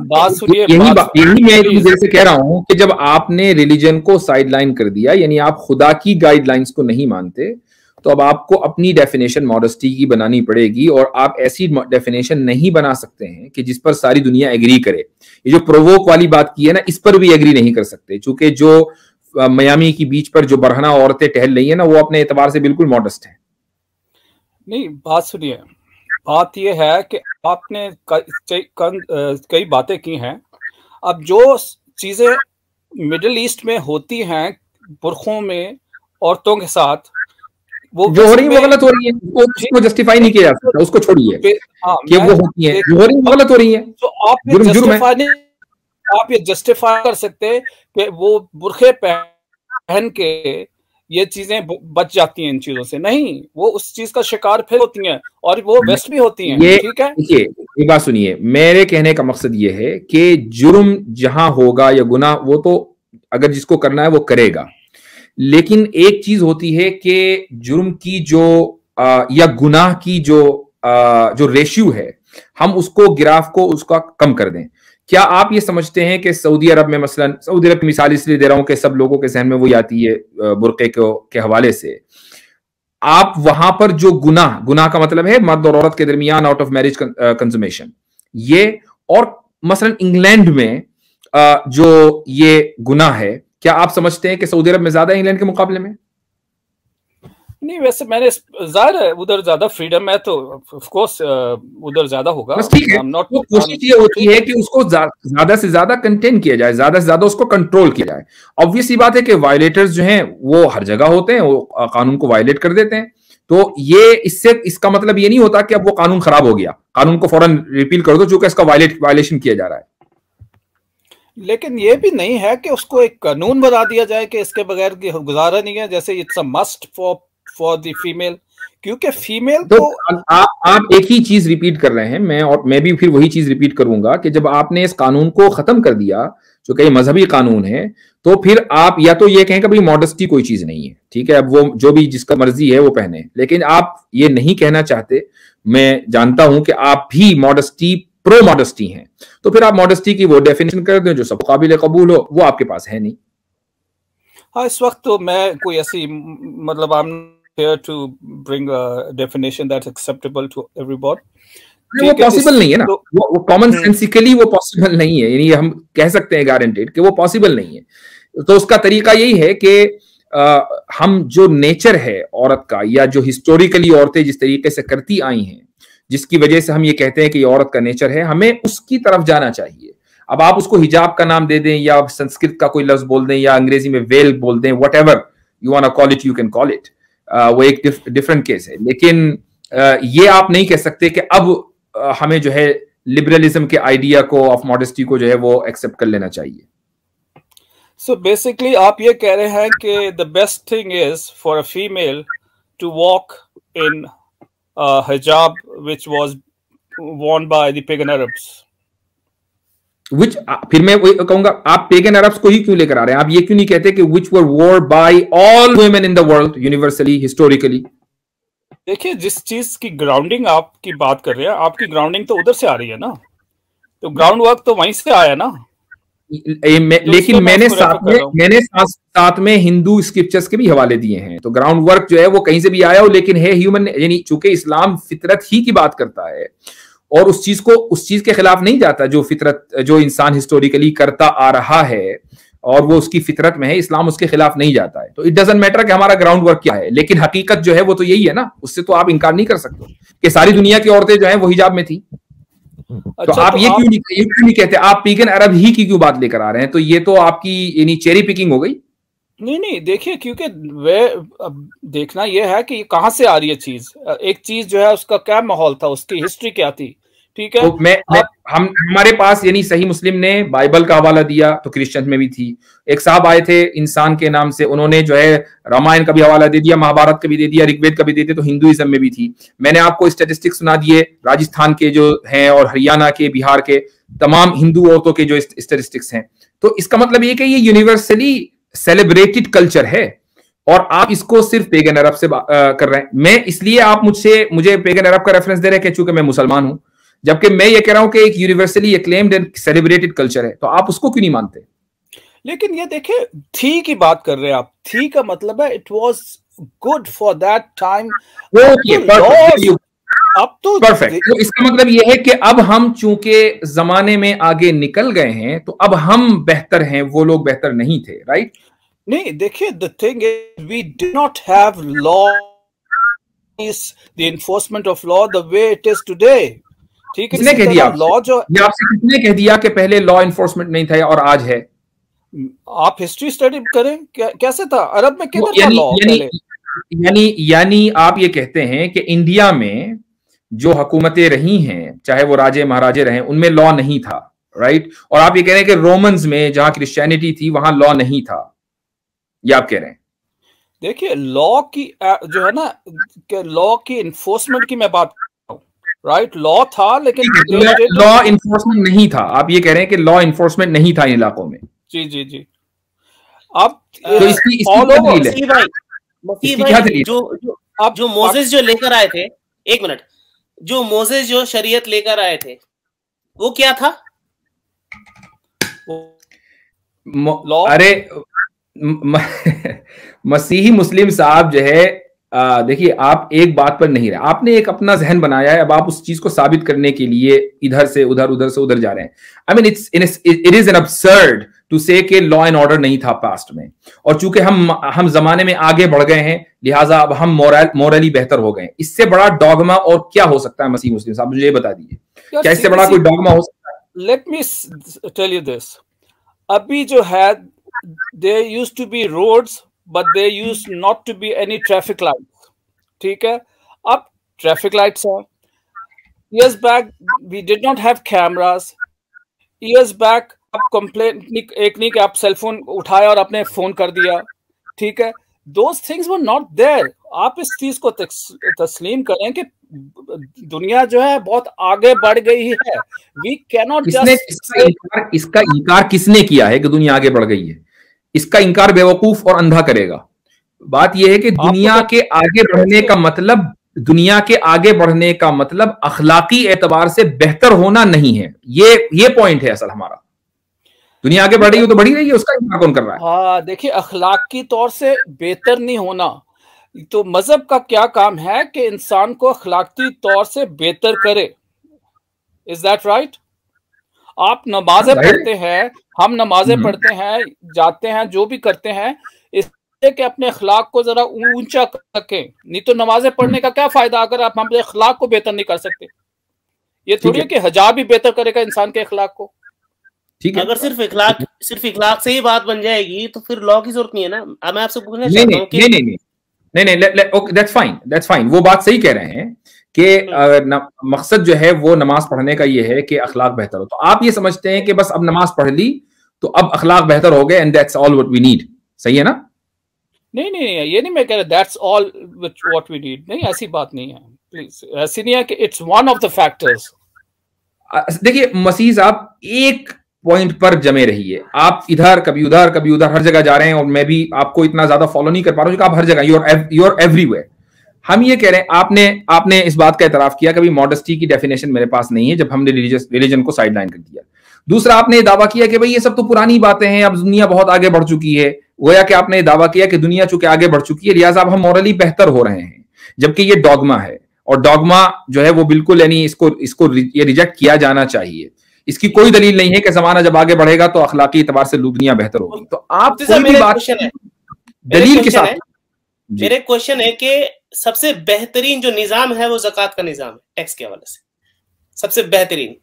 बात सुनिए, यही मैं एक दूसरे से कह रहा हूं कि जब आपने रिलीजन को साइडलाइन कर दिया, यानी आप खुदा की गाइडलाइंस को नहीं मानते, तो अब आपको अपनी डेफिनेशन मॉडेस्टी की बनानी पड़ेगी, और आप ऐसी डेफिनेशन नहीं बना सकते हैं कि जिस पर सारी दुनिया एग्री करे। ये जो प्रोवोक वाली बात की है ना, इस पर भी एग्री नहीं कर सकते, क्योंकि जो मियामी की बीच पर जो बरहना औरतें टहल रही है ना, वो अपने एतबार से बिल्कुल मॉडेस्ट है। नहीं, बात सुनिए, बात यह है कि आपने कई बातें की हैं। अब जो चीजें मिडिल ईस्ट में होती हैं बुरखों में औरतों के साथ, वो जो हो रही है वो गलत हो रही है, उसको जस्टिफाई नहीं किया जा सकता, उसको छोड़िए कि वो होती है, जो हो रही है वो गलत हो रही है, तो आप ये जस्टिफाई कर सकते हैं कि वो बुरखे पहन के ये चीजें बच जाती हैं इन चीजों से? नहीं, वो उस चीज का शिकार फिर होती हैं, और वो वेस्ट भी होती हैं। ठीक है, देखिए ये बात सुनिए, मेरे कहने का मकसद ये है कि जुर्म जहां होगा या गुनाह, वो तो अगर जिसको करना है वो करेगा, लेकिन एक चीज होती है कि जुर्म की जो या गुनाह की जो रेशियो है, हम उसको ग्राफ को उसका कम कर दें। क्या आप ये समझते हैं कि सऊदी अरब में, मसलन सऊदी अरब की मिसाल इसलिए दे रहा हूं कि सब लोगों के जहन में वही आती है बुर्के के हवाले से, आप वहां पर जो गुनाह का मतलब है मर्द और औरत के दरमियान आउट ऑफ मैरिज कंज्यूमेशन, ये, और मसलन इंग्लैंड में जो ये गुनाह है, क्या आप समझते हैं कि सऊदी अरब में ज्यादा है इंग्लैंड के मुकाबले में? नहीं, वैसे मैंने, जाहिर है उधर ज्यादा फ्रीडम है, तो ऑफ कोर्स उधर ज्यादा होगा। बस ठीक है, तो कोशिश ये होती है कि उसको ज्यादा से ज्यादा कंटेन किया जाए, ज्यादा से ज्यादा उसको कंट्रोल किया जाए। ऑब्वियस बात है कि वायलेटर्स जो हैं वो हर जगह होते हैं, वो कानून को वायलेट कर देते हैं, तो ये इसका मतलब ये नहीं होता कि अब वो कानून खराब हो गया, कानून को फौरन रिपील कर दो चूंकि इसका वायलेशन किया जा रहा है। लेकिन ये भी नहीं है कि उसको एक कानून बना दिया जाए कि इसके बगैर गुजारा नहीं है, जैसे it's a must for the female, क्योंकि फीमेल तो आप एक ही चीज रिपीट कर रहे हैं, मैं भी फिर वही चीज रिपीट करूंगा कि जब आपने इस कानून को खत्म कर दिया जो कि मजहबी कानून है, तो फिर आप या तो ये कहें कि भाई मॉडेस्टी कोई चीज नहीं है, ठीक है, अब वो जो भी जिसका मर्जी है वो पहने, लेकिन आप ये नहीं कहना चाहते। मैं जानता हूं कि आप भी प्रो मॉडेस्टी हैं, तो फिर आप मॉडेस्टी की वो डेफिनेशन कर दें जो सब काबिल कबूल हो, वो आपके पास है नहीं। हाँ, इस वक्त तो मैं कोई ऐसी, मतलब I am here to bring a definition that's acceptable to everybody. वो पॉसिबल नहीं है ना, वो कॉमन सेंसिकली वो पॉसिबल नहीं है, यानी हम कह सकते हैं गारंटेड कि वो पॉसिबल नहीं है। तो उसका तरीका यही है कि हम जो नेचर है औरत का, या जो हिस्टोरिकली औरतें जिस तरीके से करती आई हैं, जिसकी वजह से हम ये कहते हैं कि ये औरत का नेचर है, हमें उसकी तरफ जाना चाहिए। अब आप उसको हिजाब का नाम दे दें, या संस्कृत का कोई लफ्ज बोल दें, या अंग्रेजी में वेल बोल दें, whatever you want to call it, you can call it, वो एक डिफरेंट केस है। लेकिन ये आप नहीं कह सकते कि अब हमें जो है लिबरलिज्म के आइडिया को ऑफ मॉडेस्टी को जो है वो एक्सेप्ट कर लेना चाहिए। सो बेसिकली आप ये कह रहे हैं कि the best thing is for a female to walk in hijab which was worn by the pagan Arabs, which फिर मैं वही कहूंगा, आप पेगन अरब्स को ही क्यों लेकर आ रहे हैं? आप ये क्यों नहीं कहते कि which were worn by all women in the world universally historically? देखिए, जिस चीज की ग्राउंडिंग आपकी बात कर रहे हैं, आपकी ग्राउंडिंग तो उधर से आ रही है ना, तो ग्राउंड वर्क तो वहीं से आया ना। लेकिन मैंने साथ में हिंदू स्क्रिप्चर्स के भी हवाले दिए हैं, तो ग्राउंड वर्क जो है वो कहीं से भी आया हो, लेकिन है ह्यूमन, यानी चूंकि इस्लाम फितरत ही की बात करता है और उस चीज के खिलाफ नहीं जाता जो इंसान हिस्टोरिकली करता आ रहा है और वो उसकी फितरत में है, इस्लाम उसके खिलाफ नहीं जाता है। तो इट डजंट मैटर कि हमारा ग्राउंड वर्क क्या है, लेकिन हकीकत जो है वो तो यही है ना, उससे तो आप इनकार नहीं कर सकते कि सारी दुनिया की औरतें जो है वो हिजाब में थी। तो आप ये क्यों नहीं कहते? आप पेगन अरब ही की क्यों बात लेकर आ रहे हैं? तो ये तो आपकी यानी चेरी पिकिंग हो गई। नहीं, देखिए, क्योंकि वे देखना यह है कि कहां से आ रही है चीज, एक चीज जो है उसका क्या माहौल था, उसकी हिस्ट्री क्या थी, ठीक है। तो हमारे पास यानी सही मुस्लिम ने बाइबल का हवाला दिया, तो क्रिश्चियन में भी थी। एक साहब आए थे इंसान के नाम से, उन्होंने जो है रामायण का भी हवाला दे दिया, महाभारत का भी दे दिया, ऋग्वेद का भी दे दिया, तो हिंदुइज्म में भी थी। मैंने आपको स्टैटिस्टिक्स सुना दिए राजस्थान के जो हैं और हरियाणा के, बिहार के तमाम हिंदू औरतों के जो स्टैटिस्टिक्स हैं। तो इसका मतलब ये कि ये यूनिवर्सली सेलिब्रेटेड कल्चर है और आप इसको सिर्फ पेगन अरब से कर रहे हैं। मैं इसलिए आप मुझे पेगन अरब का रेफरेंस दे रहे हैं चूंकि मैं मुसलमान हूं, जबकि मैं ये कह रहा हूं कि एक universally acclaimed and celebrated culture है, तो आप उसको क्यों नहीं मानते? लेकिन ये देखिए, थी की बात कर रहे हैं आप, थी का मतलब है it was good for that time. अब तो परफेक्ट। तो इसका मतलब यह है कि अब हम चूंकि जमाने में आगे निकल गए हैं, तो अब हम बेहतर हैं, वो लोग बेहतर नहीं थे, राइट? नहीं, देखिए, the thing is we do not have law, the enforcement of law the way it is today. ठीक है, किसने कह दिया लॉ जो ये आपसे किसने कह दिया कि पहले लॉ एनफोर्समेंट नहीं था और आज है? आप हिस्ट्री स्टडी करें, कैसे था अरब में, किधर था लॉ पहले? यानी आप ये कहते हैं कि इंडिया में जो हुकूमतें रही हैं, चाहे वो राजे महाराजे रहे, उनमें लॉ नहीं था, राइट? और आप ये कह रहे हैं कि रोमन्स में जहां क्रिश्चियनिटी थी वहां लॉ नहीं था, ये आप कह रहे हैं? देखिए, लॉ की जो है ना, लॉ की इन्फोर्समेंट की मैं बात कर रहा हूं, राइट? लॉ था लेकिन लॉ इन्फोर्समेंट नहीं था। आप ये कह रहे हैं कि लॉ इन्फोर्समेंट नहीं था इन इलाकों में? जी जी जी। अब तो इसकी क्या दलील? जो मोसेस जो लेकर आए थे, एक मिनट, जो मोसेस जो शरीयत लेकर आए थे वो क्या था? अरे मसीही मुस्लिम साहब जो है, देखिए, आप एक बात पर नहीं रहे, आपने एक अपना जहन बनाया है, अब आप उस चीज को साबित करने के लिए इधर से उधर, उधर से उधर जा रहे हैं। I mean it is an absurd to say कि लॉ एंड ऑर्डर नहीं था पास्ट में, और चूंकि हम जमाने में आगे बढ़ गए हैं, लिहाजा अब हम मोरली बेहतर हो गए। इससे बड़ा डॉगमा और क्या हो सकता है? मसीह मुस्लिम साहब मुझे ये बता दीजिए, क्या इससे बड़ा कोई डॉगमा हो सकता है? Let me tell you this, अभी जो है, there used to be roads but there used not to be any traffic lights, ठीक है? अब traffic lights है। years back we did not have cameras, years back आप कंप्लेन एक नहीं कि आप सेल फोन उठाया और आपने फोन कर दिया, ठीक है? those things were not there। आप इस चीज को तस्लीम करें कि दुनिया जो है बहुत आगे बढ़ गई है। वी कैनॉट जस्ट इसका इनकार किसने किया है कि दुनिया आगे बढ़ गई है? इसका इनकार बेवकूफ और अंधा करेगा। बात यह है कि दुनिया के आगे बढ़ने का मतलब, दुनिया के आगे बढ़ने का मतलब अखलाकी एतबार से बेहतर होना नहीं है। ये पॉइंट है असल हमारा। दुनिया आगे बढ़ रही हो तो बढ़ी रही है, उसका इनकार कौन कर रहा है? हाँ, देखिए, अखलाकी तौर से बेहतर नहीं होना तो मजहब का क्या काम है कि इंसान को अखलाकी तौर से बेहतर करे। Is that right? आप नमाजें पढ़ते हैं, हम नमाजें पढ़ते हैं, जाते हैं, जो भी करते हैं, इसलिए कि अपने अखलाक को जरा ऊंचा कर सकें। नहीं तो नमाजें पढ़ने का क्या फायदा अगर आप अपने अखलाक को बेहतर नहीं कर सकते? ये थोड़ी है कि हिजाब भी बेहतर करेगा इंसान के अखलाक को। ठीक है, अगर सिर्फ इखलाक से ही बात बन जाएगी तो फिर लॉ की जरूरत नहीं है ना। अब मैं आपसे पूछना चाहता हूं कि नहीं, दैट्स फाइन, वो बात सही कह रहे हैं कि मकसद जो है वो नमाज पढ़ने का ये है कि अखलाक बेहतर हो। तो आप ये समझते हैं कि बस अब नमाज पढ़ ली तो अब अखलाक बेहतर हो गए, and that's all what we need. सही है ना? नहीं, ये नहीं मैं कह रहा that's all what we need, नहीं, ऐसी बात नहीं है। प्लीज, ऐसी नहीं है कि it's one of the factors. देखिए मसीह साहब, एक पॉइंट पर जमे रहिए। आप इधर कभी उधर कभी उधर हर जगह जा रहे हैं, और मैं भी आपको इतना ज्यादा फॉलो नहीं कर पा रहा हूं कि आप हर जगह, यू आर एवरीवेयर। हम ये कह रहे हैं, आपने इस बात का एतराफ किया कभी मॉडेस्टी की डेफिनेशन मेरे पास नहीं है, जब हमने रिलीजन को साइडलाइन कर दिया। दूसरा, आपने दावा किया कि भाई ये सब तो पुरानी बातें हैं, अब दुनिया बहुत आगे बढ़ चुकी है। गोया कि आपने दावा किया कि दुनिया चूंकि आगे बढ़ चुकी है, लिहाजा अब हम मॉरली बेहतर हो रहे हैं, जबकि ये डॉगमा है, और डॉगमा जो है वो बिल्कुल, यानी इसको ये रिजेक्ट किया जाना चाहिए। इसकी कोई दलील नहीं है कि जमाना जब आगे बढ़ेगा तो अखलाकी एतबार से दुनिया बेहतर होगी। तो आप कोई भी बात दलील के साथ, मेरे क्वेश्चन है कि सबसे बेहतरीन जो निजाम है वो ज़कात का निजाम है, टैक्स के हवाले से सबसे बेहतरीन।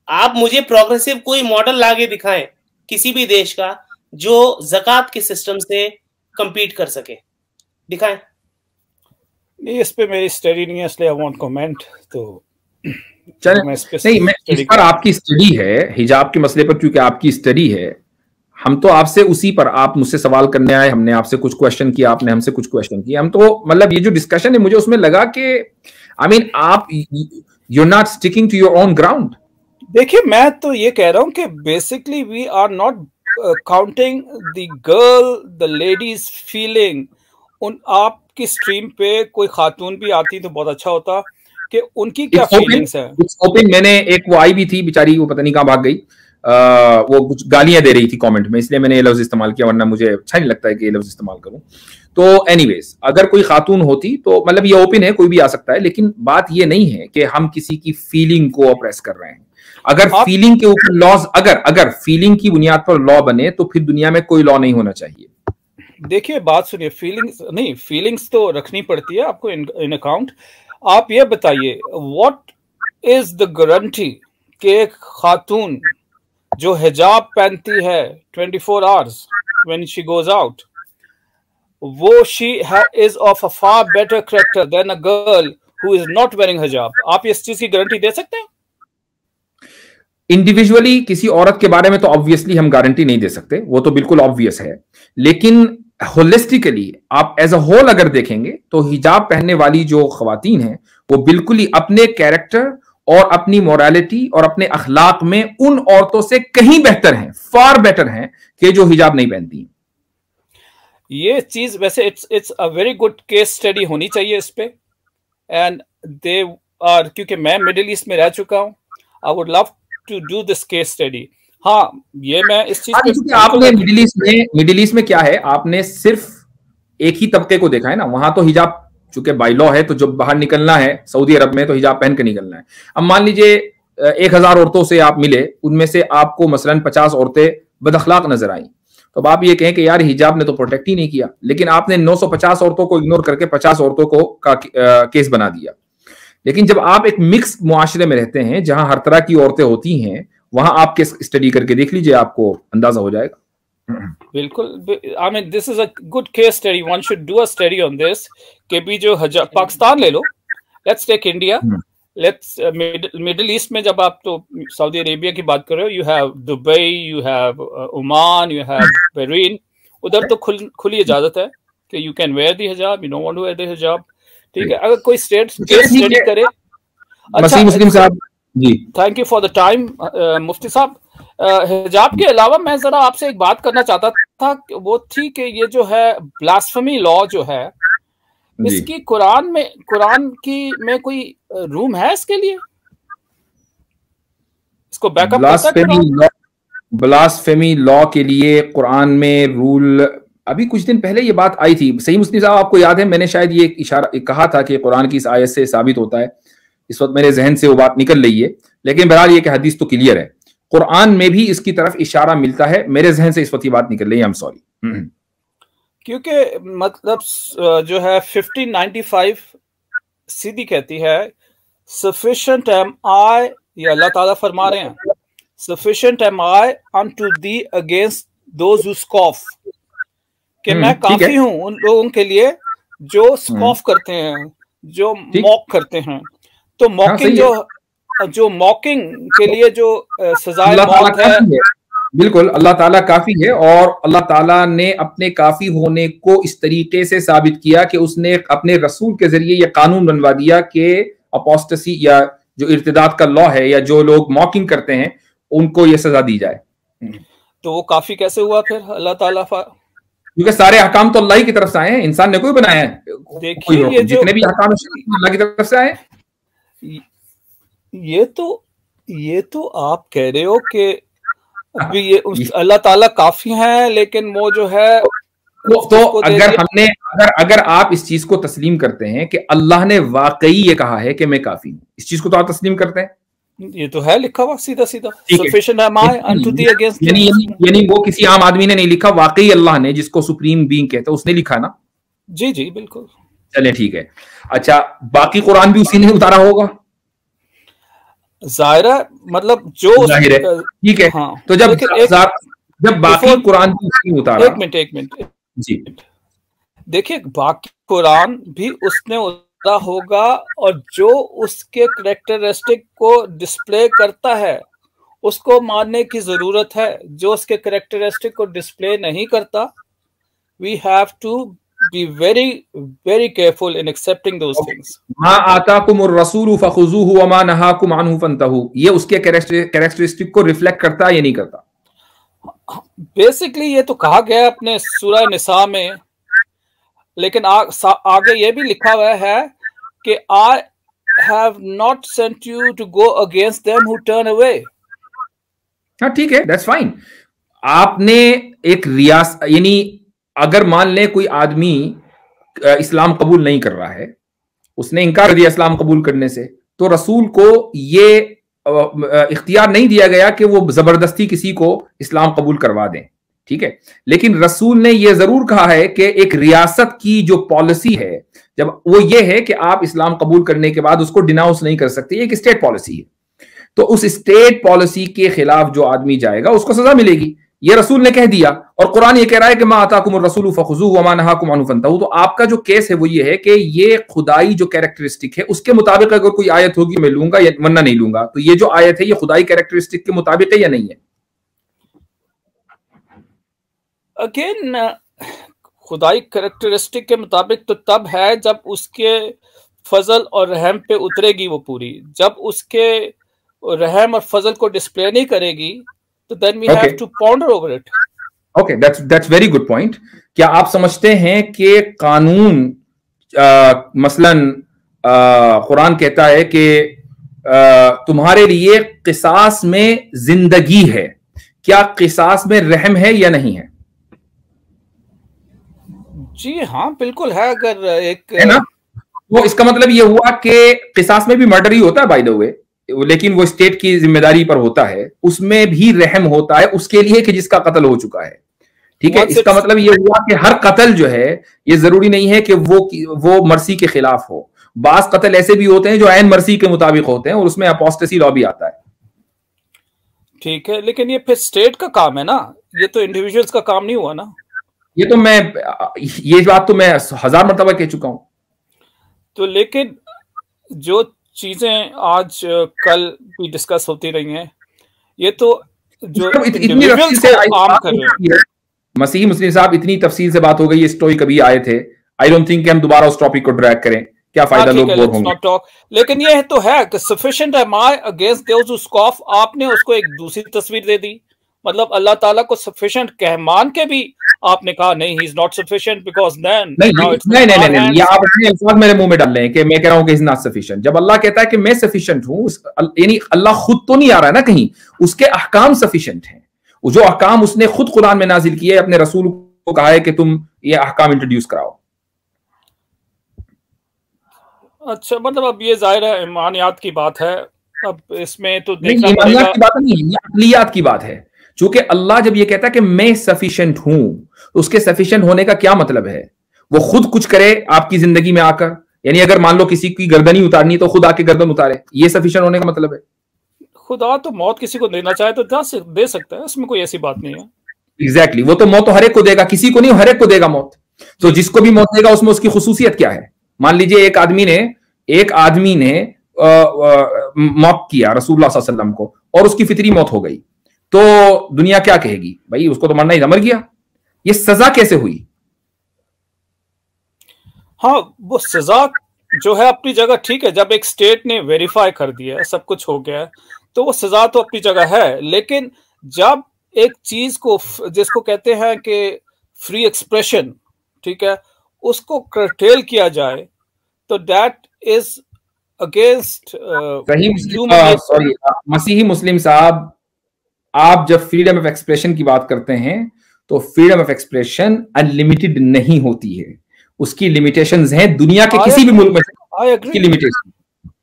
आप मुझे प्रोग्रेसिव कोई मॉडल लाके दिखाएं किसी भी देश का जो ज़कात के सिस्टम से compete कर सके, दिखाएं। नहीं, इस पे मेरी स्टडी नहीं है, इसलिए आई वोंट कमेंट। तो चल नहीं, मैं इस पर आपकी स्टडी है, हिजाब के मसले पर, क्योंकि आपकी स्टडी है, हम तो आपसे उसी पर, आप मुझसे सवाल करने आए, हमने आपसे कुछ क्वेश्चन किया, आपने हमसे कुछ क्वेश्चन किया। हम तो मतलब ये जो डिस्कशन है, मुझे उसमें लगा कि आई मीन आप you are not sticking to your own ground. देखिए, मैं तो ये कह रहा हूं कि basically we are not counting the girl, the ladies feeling. आपकी स्ट्रीम पे कोई खातून भी आती तो बहुत अच्छा होता कि उनकी क्या फीलिंग्स है। ओपन मैंने एक वो आई भी थी बेचारी, वो पता नहीं कहाँ भाग गई, वो कुछ गालियां दे रही थी कमेंट में, इसलिए मैंने ये लफ्ज इस्तेमाल किया, वरना मुझे अच्छा नहीं लगता है कि ये लफ्ज इस्तेमाल करूं। तो एनीवेज, अगर कोई खातून होती तो मतलब ये ओपन है, कोई भी आ सकता है, लेकिन बात ये नहीं है कि हम किसी की फीलिंग को ऑप्रेस कर रहे हैं। अगर फीलिंग के ऊपर लॉज, अगर फीलिंग की बुनियाद पर लॉ बने तो फिर दुनिया में कोई लॉ नहीं होना चाहिए। देखिए बात सुनिए, फीलिंग्स नहीं, फीलिंग्स तो रखनी पड़ती है आपको इन अकाउंट। आप ये बताइए, व्हाट इज द गारंटी कि एक खातून जो हिजाब पहनती है 24 hours when she goes out, वो she is of a far better character than a girl who is not wearing hijab? आप इस चीज की गारंटी दे सकते हैं? इंडिविजुअली किसी औरत के बारे में तो ऑब्वियसली हम गारंटी नहीं दे सकते, वो तो बिल्कुल ऑब्वियस है, लेकिन होलिस्टिकली आप एज अ होल अगर देखेंगे तो हिजाब पहनने वाली जो खवातीन हैं वो बिल्कुल ही अपने कैरेक्टर और अपनी मोरालिटी और अपने अखलाक में उन औरतों से कहीं बेहतर हैं, फार बेटर हैं, कि जो हिजाब नहीं पहनती। ये चीज वैसे it's a very good case study होनी चाहिए इस पे, एंड दे आर, क्योंकि मैं मिडिल ईस्ट में रह चुका हूं, I would love to do this case study. हाँ, ये मैं इस चीज पे आपने मिडिल ईस्ट में क्या है, आपने सिर्फ एक ही तबके को देखा है ना, वहां तो हिजाब चूंकि बाई लॉ है, तो जब बाहर निकलना है सऊदी अरब में तो हिजाब पहन के निकलना है। अब मान लीजिए 1000 औरतों से आप मिले, उनमें से आपको मसलन 50 औरतें बदअखलाक नजर आई, तो अब आप ये कहें कि यार हिजाब ने तो प्रोटेक्ट ही नहीं किया, लेकिन आपने 950 औरतों को इग्नोर करके 50 औरतों को केस बना दिया। लेकिन जब आप एक मिक्स मुआशरे में रहते हैं जहां हर तरह की औरतें होती हैं, वहां आप केस स्टडी करके देख लीजिए, आपको अंदाजा हो जाएगा। बिल्कुल, I mean this is a good case study, one should do a study on this. कि भी जो पाकिस्तान ले लो, let's take India, let's Middle में जब आप तो सऊदी अरेबिया की बात कर रहे हो, you have Dubai, you have Oman, you have Bahrain, उधर तो खुली इजाजत है कि यू कैन वेयर द हिजाब, you don't want to wear the हिजाब, ठीक है। अगर कोई स्टेट केस स्टडी करे, अच्छा मुस्लिम साहब जी, thank you for the time मुफ्ती साहब। हिजाब के अलावा मैं जरा आपसे एक बात करना चाहता था, वो थी कि ये जो है ब्लास्फेमी लॉ जो है, इसकी कुरान में कोई रूम है इसके लिए? इसको बैकअप करता है? ब्लास्फेमी लॉ के लिए कुरान में रूल, अभी कुछ दिन पहले ये बात आई थी, सही मुस्लिम साहब आपको याद है, मैंने शायद ये इशारा कहा था कि कुरान की इस आयत से साबित होता है, इस वक्त मेरे जहन से वो बात निकल रही है, लेकिन बहरहाल ये कि हदीस तो क्लियर है, कुरान में भी इसकी तरफ इशारा मिलता है, मेरे जहन से इस वक्त ये बात निकल रही है, आई एम सॉरी। क्योंकि मतलब जो है 1595 सीधी कहती है, सफिशिएंट एम आई, ये अल्लाह ताला फरमा रहे हैं, sufficient am I unto thee against those who scoff, कि मैं काफी हूं उन लोगों के लिए जो स्कॉफ करते हैं, जो मॉक करते हैं। तो मॉकिंग जो मॉकिंग के लिए जो सजाए मौत है, बिल्कुल अल्लाह ताला काफी है, और अल्लाह ताला ने अपने काफी होने को इस तरीके से साबित किया कि उसने अपने रसूल के जरिए यह कानून बनवा दिया कि अपोस्टेसी या जो इर्तिदाद का लॉ है, या जो लोग मॉकिंग करते हैं उनको यह सजा दी जाए। तो वो काफी कैसे हुआ फिर अल्लाह ताला? क्योंकि सारे हकाम तो अल्लाह की तरफ से आए हैं, इंसान ने कोई बनाया है। देखिए ये जितने भी हकाम अल्लाह की तरफ से आए। ये तो आप कह रहे हो कि अभी ये अल्लाह ताला काफी है, लेकिन वो जो है तो अगर आप इस चीज को तस्लीम करते हैं कि अल्लाह ने वाकई ये कहा है कि मैं काफी हूं, इस चीज को तो आप तस्लीम करते हैं, ये तो है लिखा हुआ सीधा सीधा, sufficient am I unto thee against, यानी वो किसी आम आदमी ने नहीं लिखा, वाकई अल्लाह ने, जिसको सुप्रीम बीइंग कहते हैं, उसने लिखा ना। जी जी बिल्कुल। चलिए ठीक है। अच्छा, बाकी कुरान भी उसी ने उतारा होगा, जाहिरा, मतलब जो ठीक है। हाँ, तो जब बाकी कुरान भी उसने उतारा, एक मिनट जी, देखिए बाकी कुरान भी उसने उतारा होगा, और जो उसके कैरेक्टरिस्टिक को डिस्प्ले करता है उसको मानने की जरूरत है। जो उसके कैरेक्टरिस्टिक को डिस्प्ले नहीं करता, we have to be very careful in accepting those things. मा आताकुमुर रसूलु फखुज़ूहु व मा नहाकुम अन्हु फंतहू, ये उसके कैरेक्टरिस्टिक को रिफ्लेक्ट करता है या नहीं करता? बेसिकली ये तो कहा गया अपने सूरह निसा में, लेकिन आगे ये भी लिखा हुआ है कि आई have not sent you to go against them who turn away. हाँ ठीक है, दैट्स फाइन। आपने एक रियासत, यानी अगर मान लें कोई आदमी इस्लाम कबूल नहीं कर रहा है, उसने इनकार दिया इस्लाम कबूल करने से, तो रसूल को ये इख्तियार नहीं दिया गया कि वो जबरदस्ती किसी को इस्लाम कबूल करवा दें, ठीक है। लेकिन रसूल ने यह जरूर कहा है कि एक रियासत की जो पॉलिसी है, जब वो ये है कि आप इस्लाम कबूल करने के बाद उसको डिनाउंस नहीं कर सकते, एक स्टेट पॉलिसी है, तो उस स्टेट पॉलिसी के खिलाफ जो आदमी जाएगा उसको सजा मिलेगी, ये रसूल ने कह दिया। और कुरान ये कह रहा है कि मा आताकुमुर रसूलु फखुज़ूहु वमा नहाकुम अन्हु फंतहू। तो आपका जो केस है वो ये है कि ये खुदाई जो कैरेक्टरिस्टिक है उसके मुताबिक अगर कोई आयत होगी मैं लूंगा या वरना नहीं लूंगा, तो ये जो आयत है ये खुदाई कैरेक्टरिस्टिक के मुताबिक है या नहीं है? अगेन खुदाई कैरेक्टरिस्टिक के मुताबिक तो तब है जब उसके फजल और रहम पे उतरेगी वो पूरी। जब उसके रहम और फजल को डिस्प्ले नहीं करेगी तो then we have to ponder over it. Okay, that's very good point. क्या आप समझते हैं कि कानून मसलन कुरान कहता है कि तुम्हारे लिए किसास में जिंदगी है, क्या किसास में रहम है या नहीं है? जी हाँ बिल्कुल है। अगर एक है ना, तो इसका मतलब ये हुआ कि किसास में भी मर्डर ही होता है बाय द वे, लेकिन वो स्टेट की जिम्मेदारी पर होता है, उसमें भी रहम होता है उसके लिए कि जिसका कत्ल हो चुका है, ठीक है। इसका मतलब ये हुआ कि हर कत्ल जो है ये जरूरी नहीं है कि वो मर्सी के खिलाफ हो। बास कत्ल ऐसे भी होते हैं जो ऐन मर्सी के मुताबिक होते हैं और उसमें अपोस्टेसी लॉ भी आता है, ठीक है। लेकिन ये फिर स्टेट का काम है ना, ये तो इंडिविजुअल्स का काम नहीं हुआ ना। ये बात तो मैं 1000 मरतबा कह चुका हूं। तो लेकिन जो चीजें आज कल भी डिस्कस होती रही हैं, ये तो जो इंडिविजुअल्स को आम कर रहे हैं। मसीही मुस्लिम साहब, इतनी तफसील से बात हो गई, इस टॉपिक कभी आए थे, आई डोंट थिंक कि हम दोबारा उस टॉपिक को ड्रैग करें, क्या फायदा, लोग बोर होंगे। लेकिन ये तो है कि sufficient am I against those who scoff. आपने उसको एक दूसरी तस्वीर दे दी, मतलब अल्लाह ताला को सफिशिएंट कह मान के भी आपने कहा नहीं, he is not sufficient because then नहीं, ये आप अपने अल्फाज मेरे मुंह में डाल रहे हैं कि मैं कह रहा हूं कि ही इज नॉट सफिशिएंट। जब अल्लाह कहता है कि मैं सफिशिएंट हूं, यानी अल्लाह खुद तो नहीं आ रहा है ना कहीं, उसके अहकाम सफिशिएंट हैं। जो अहकाम उसने खुद कुरान में नाजिल किए, अपने रसूल को कहा है कि तुम ये अहकाम इंट्रोड्यूस कराओ। अच्छा, मतलब अब ये जाहिर है ईमानियात की बात है, अब इसमें तो देखना पड़ेगा। ईमानियात की बात नहीं है, ये अक़लियात की बात है। चूंकि अल्लाह जब ये कहता है कि मैं सफिशिएंट हूं, तो उसके सफिशिएंट होने का क्या मतलब है? वो खुद कुछ करे आपकी जिंदगी में आकर, यानी अगर मान लो किसी की गर्दन ही उतारनी तो खुद आके गर्दन उतारे, ये सफिशिएंट होने का मतलब है? खुदा तो मौत किसी को देना चाहे तो दे सकता है, इसमें कोई ऐसी बात नहीं है। एग्जैक्टली, वो तो मौत तो हर एक को देगा, किसी को नहीं, हर एक को देगा मौत। तो जिसको भी मौत देगा उसमें उसकी खुसूसियत क्या है? मान लीजिए एक आदमी ने मौत किया रसूलुल्लाह सल्लल्लाहु अलैहि वसल्लम को और उसकी फितरी मौत हो गई, तो दुनिया क्या कहेगी? भाई उसको तो मरना ही था, मर गया। ये सजा कैसे हुई? हाँ, वो सजा जो है अपनी जगह ठीक है, जब एक स्टेट ने वेरीफाई कर दिया, सब कुछ हो गया, तो वो सजा तो अपनी जगह है। लेकिन जब एक चीज को, जिसको कहते हैं कि फ्री एक्सप्रेशन, ठीक है, उसको कर्टेल किया जाए, तो दैट इज अगेंस्ट मसीही मुस्लिम साहब, आप जब फ्रीडम ऑफ एक्सप्रेशन की बात करते हैं तो फ्रीडम ऑफ एक्सप्रेशन अनलिमिटेड नहीं होती है, उसकी लिमिटेशंस हैं। दुनिया के किसी भी मुल्क में उसकी लिमिटेशन,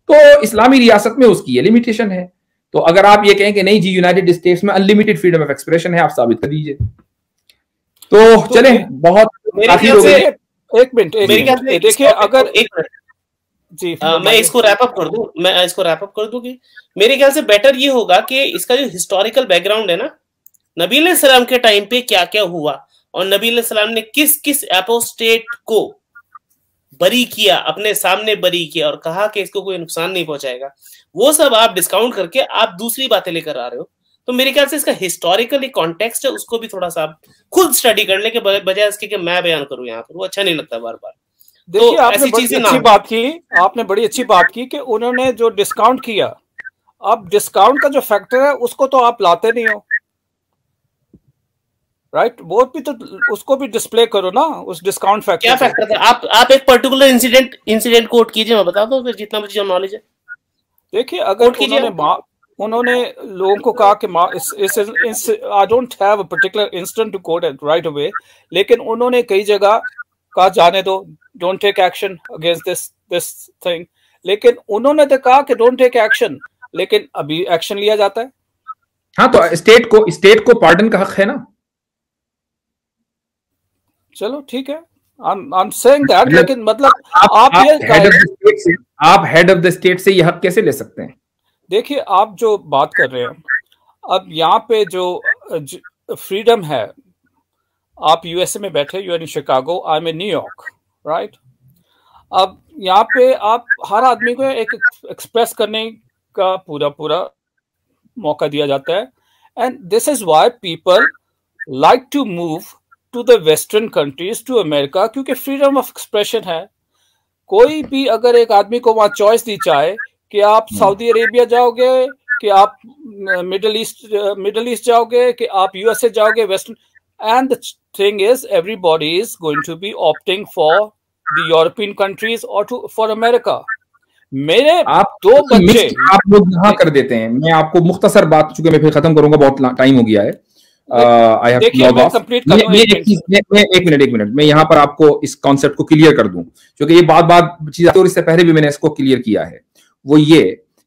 तो इस्लामी रियासत में उसकी ये लिमिटेशन है। तो अगर आप ये कहें कि नहीं जी यूनाइटेड स्टेट्स में अनलिमिटेड फ्रीडम ऑफ एक्सप्रेशन है, आप साबित कर दीजिए। तो चले, बहुत एक मिनट देखिए, अगर जी मैं इसको रैप अप कर दूं कि मेरे ख्याल से बेटर ये होगा कि इसका जो हिस्टोरिकल बैकग्राउंड है ना, नबी अलैहि सलाम के टाइम पे क्या क्या हुआ और नबी अलैहि सलाम ने किस किस एपोस्टेट को बरी किया, अपने सामने बरी किया और कहा कि इसको कोई नुकसान नहीं पहुंचाएगा, वो सब आप डिस्काउंट करके आप दूसरी बातें लेकर आ रहे हो। तो मेरे ख्याल से इसका हिस्टोरिकल एक कॉन्टेक्स्ट है, उसको भी थोड़ा सा आप खुद स्टडी करने के बजाय इसके कि मैं बयान करूं यहाँ पर, वो अच्छा नहीं लगता बार बार। देखिए, आपने बड़ी अच्छी बात की कि उन्होंने जो डिस्काउंट किया, अब डिस्काउंट का जो फैक्टर है उसको तो आप लाते नहीं हो, राइट? वो भी तो उसको भी डिस्प्ले करो ना, उस डिस्काउंट फैक्टर। क्या फैक्टर था? आप एक पर्टिकुलर इंसिडेंट कोट कीजिए, मैं बता दूं फिर जितना मुझे नॉलेज है। देखिए अगर उन्होंने लोगों को कहा कि I don't have a particular instant to quote it right away, लेकिन उन्होंने कई जगह कहा जाने दो, don't take action against this thing, लेकिन उन्होंने तो कहा कि डोंट टेक एक्शन, लेकिन अभी एक्शन लिया जाता है। हाँ, तो स्टेट को पार्डन का हक है ना। चलो ठीक है, I'm saying that, लेकिन मतलब आप हेड ऑफ द स्टेट से ये हक कैसे ले सकते हैं? देखिए आप जो बात कर रहे हैं, अब यहाँ पे जो फ्रीडम है, आप यूएसए में बैठे, you are in Chicago, I am in New York, right. अब यहाँ पे आप हर आदमी को एक एक्सप्रेस करने का पूरा मौका दिया जाता है, and this is why people like to move to the western countries, to America, क्योंकि फ्रीडम ऑफ एक्सप्रेशन है। कोई भी अगर एक आदमी को वहां चॉइस दी जाए कि आप सऊदी अरेबिया जाओगे, कि आप मिडिल ईस्ट जाओगे, कि आप यूएसए जाओगे, western, and the thing is everybody is going to be opting for the European countries और फॉर अमेरिका। मेरे आप दो बच्चे आप लोग यहाँ कर देते हैं। मैं आपको मुख्तसर बात, चूंकि मैं फिर खत्म करूंगा, बहुत टाइम हो गया है। एक मिनट मैं यहाँ पर आपको इस कॉन्सेप्ट को क्लियर कर दूं, क्योंकि ये बात चीज आती है और इससे पहले भी मैंने इसको क्लियर किया है। वो ये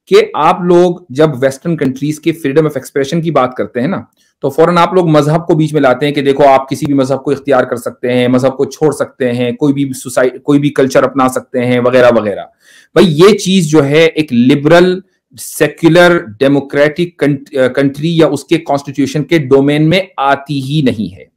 कि आप लोग जब वेस्टर्न कंट्रीज के फ्रीडम ऑफ एक्सप्रेशन की बात करते हैं ना, तो फौरन आप लोग मजहब को बीच में लाते हैं कि देखो आप किसी भी मजहब को इख्तियार कर सकते हैं, मजहब को छोड़ सकते हैं, कोई भी कल्चर अपना सकते हैं, वगैरह वगैरह। भाई ये चीज जो है एक लिबरल सेक्युलर डेमोक्रेटिक कंट्री या उसके कॉन्स्टिट्यूशन के डोमेन में आती ही नहीं है।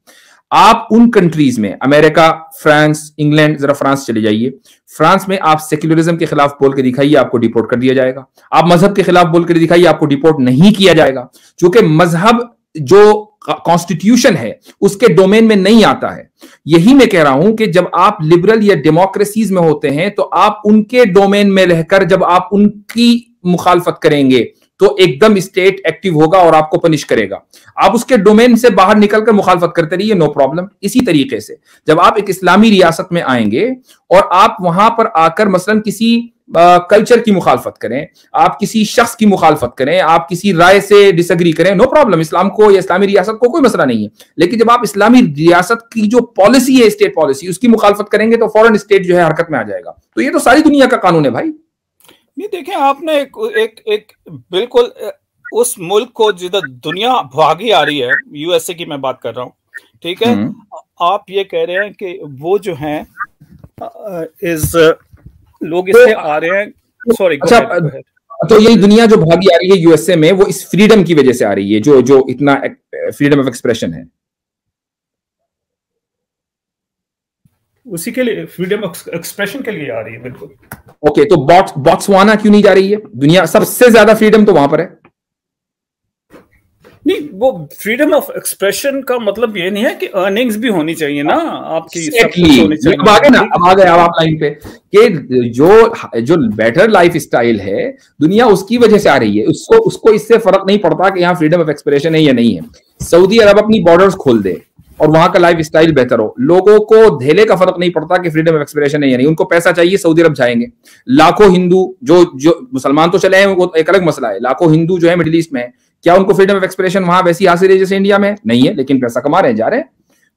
आप उन कंट्रीज में, अमेरिका, फ्रांस, इंग्लैंड, जरा फ्रांस चले जाइए, फ्रांस में आप सेक्युलरिज्म के खिलाफ बोल के दिखाइए, आपको डिपोर्ट कर दिया जाएगा। आप मजहब के खिलाफ बोल कर दिखाइए, आपको डिपोर्ट नहीं किया जाएगा, क्योंकि मजहब जो कॉन्स्टिट्यूशन है उसके डोमेन में नहीं आता है। यही मैं कह रहा हूं कि जब आप लिबरल या डेमोक्रेसीज में होते हैं तो आप उनके डोमेन में रहकर जब आप उनकी मुखालफत करेंगे तो एकदम स्टेट एक्टिव होगा और आपको पनिश करेगा। आप उसके डोमेन से बाहर निकलकर मुखालफत करते रहिए, नो प्रॉब्लम। इसी तरीके से जब आप एक इस्लामी रियासत में आएंगे और आप वहां पर आकर मसलन किसी कल्चर की मुखालफत करें, आप किसी शख्स की मुखालफत करें, आप किसी राय से डिसएग्री करें, नो प्रॉब्लम। इस्लाम को या इस्लामी रियासत को कोई मसला नहीं है। लेकिन जब आप इस्लामी रियासत की जो पॉलिसी है, स्टेट पॉलिसी, उसकी मुखालफत करेंगे तो फौरन स्टेट जो है हरकत में आ जाएगा। तो ये तो सारी दुनिया का कानून है भाई। नहीं देखें, आपने एक बिल्कुल उस मुल्क को जिधर दुनिया भागी आ रही है, यूएसए की मैं बात कर रहा हूँ, ठीक है। आप ये कह रहे हैं कि वो जो हैं लोग इससे आ रहे हैं, सॉरी। अच्छा, तो यही दुनिया जो भागी आ रही है यूएसए में, वो इस फ्रीडम की वजह से आ रही है, जो इतना फ्रीडम ऑफ एक्सप्रेशन है, उसी के लिए, फ्रीडम ऑफ एक्सप्रेशन के लिए आ रही है। बिल्कुल ओके। तो बोट्सवाना क्यों नहीं जा रही है? दुनिया सबसे ज्यादा फ्रीडम तो वहां पर है। नहीं, वो फ्रीडम ऑफ एक्सप्रेशन का मतलब ये नहीं है कि अर्निंग्स भी होनी चाहिए ना आपकी। अब आ गए आप लाइन पे कि जो बेटर लाइफ स्टाइल है दुनिया उसकी वजह से आ रही है। उसको इससे फर्क नहीं पड़ता कि यहाँ फ्रीडम ऑफ एक्सप्रेशन है या नहीं है। सऊदी अरब अपनी बॉर्डर्स खोल दे और वहां का लाइफ स्टाइल बेहतर हो, लोगों को धेले का फर्क नहीं पड़ता कि फ्रीडम ऑफ एक्सप्रेशन है या नहीं। उनको पैसा चाहिए, सऊदी अरब जाएंगे। लाखों हिंदू जो मुसलमान तो चले हैं, वो एक अलग मसला है। लाखों हिंदू जो है मिडिल ईस्ट में, क्या उनको फ्रीडम ऑफ एक्सप्रेशन वहां वैसी हासिल है जैसे इंडिया में? नहीं है, लेकिन पैसा कमा रहे हैं, जा रहे हैं।